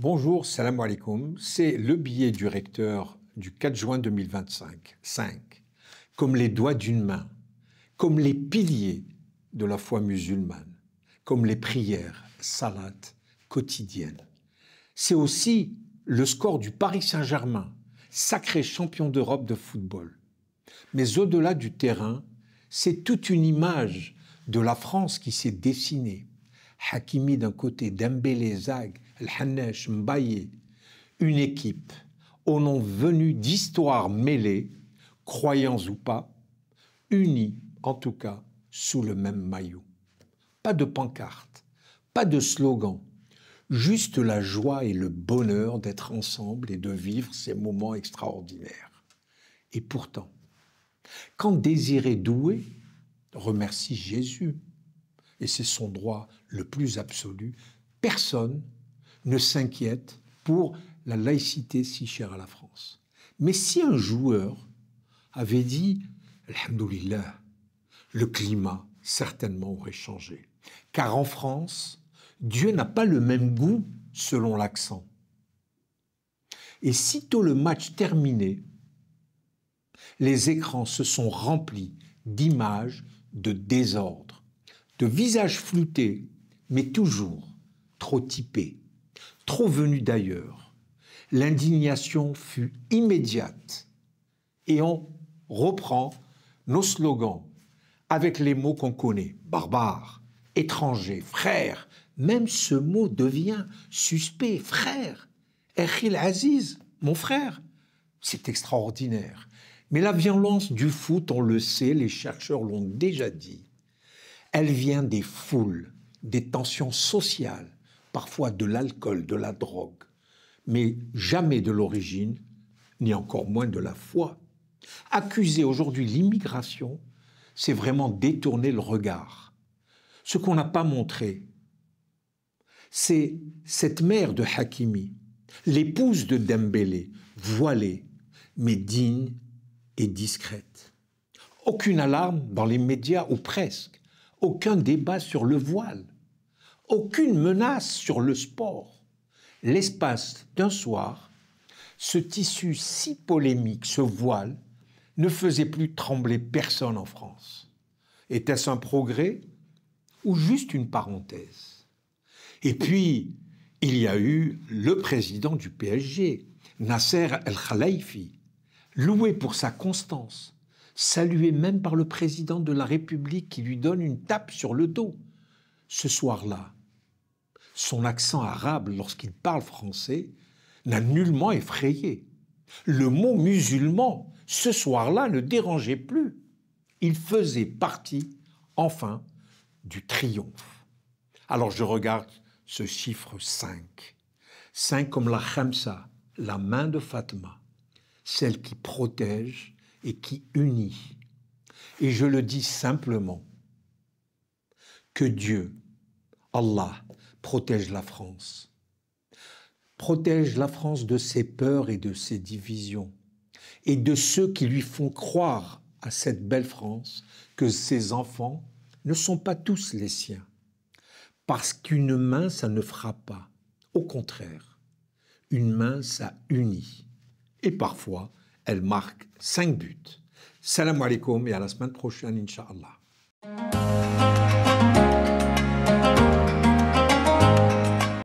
Bonjour, salam alaikum. C'est le billet du recteur du 4 juin 2025. 5. Comme les doigts d'une main, comme les piliers de la foi musulmane, comme les prières, salat, quotidiennes. C'est aussi le score du Paris Saint-Germain, sacré champion d'Europe de football. Mais au-delà du terrain, c'est toute une image de la France qui s'est dessinée. Hakimi d'un côté, Dembélé, Zag, El Hannesh, Mbaye, une équipe au nom venu d'histoires mêlées, croyants ou pas, unis en tout cas sous le même maillot. Pas de pancarte, pas de slogan, juste la joie et le bonheur d'être ensemble et de vivre ces moments extraordinaires. Et pourtant, quand Désiré Doué remercie Jésus, et c'est son droit le plus absolu, personne ne s'inquiète pour la laïcité si chère à la France. Mais si un joueur avait dit « Alhamdoulilah », le climat certainement aurait changé. Car en France, Dieu n'a pas le même goût selon l'accent. Et sitôt le match terminé, les écrans se sont remplis d'images de désordre, de visages floutés, mais toujours trop typés, trop venus d'ailleurs. L'indignation fut immédiate et on reprend nos slogans avec les mots qu'on connaît, barbare, étranger, frère. Même ce mot devient suspect, frère. Ekhil Aziz, mon frère. C'est extraordinaire. Mais la violence du foot, on le sait, les chercheurs l'ont déjà dit, elle vient des foules, des tensions sociales, parfois de l'alcool, de la drogue, mais jamais de l'origine, ni encore moins de la foi. Accuser aujourd'hui l'immigration, c'est vraiment détourner le regard. Ce qu'on n'a pas montré, c'est cette mère de Hakimi, l'épouse de Dembélé, voilée, mais digne et discrète. Aucune alarme dans les médias, ou presque. Aucun débat sur le voile. Aucune menace sur le sport. L'espace d'un soir, ce tissu si polémique, ce voile, ne faisait plus trembler personne en France. Était-ce un progrès ou juste une parenthèse? Et puis, il y a eu le président du PSG, Nasser El-Khelaïfi, loué pour sa constance, salué même par le président de la République qui lui donne une tape sur le dos. Ce soir-là, son accent arabe lorsqu'il parle français n'a nullement effrayé. Le mot musulman, ce soir-là, ne dérangeait plus. Il faisait partie, enfin, du triomphe. Alors je regarde ce chiffre 5. 5 comme la khamsa, la main de Fatma, celle qui protège et qui unit. Et je le dis simplement, que Dieu, Allah, protège la France. Protège la France de ses peurs et de ses divisions, et de ceux qui lui font croire à cette belle France que ses enfants ne sont pas tous les siens. Parce qu'une main, ça ne frappe pas. Au contraire, une main, ça unit. Et parfois, elle marque 5 buts. Salam alaikum et à la semaine prochaine, Inch'Allah.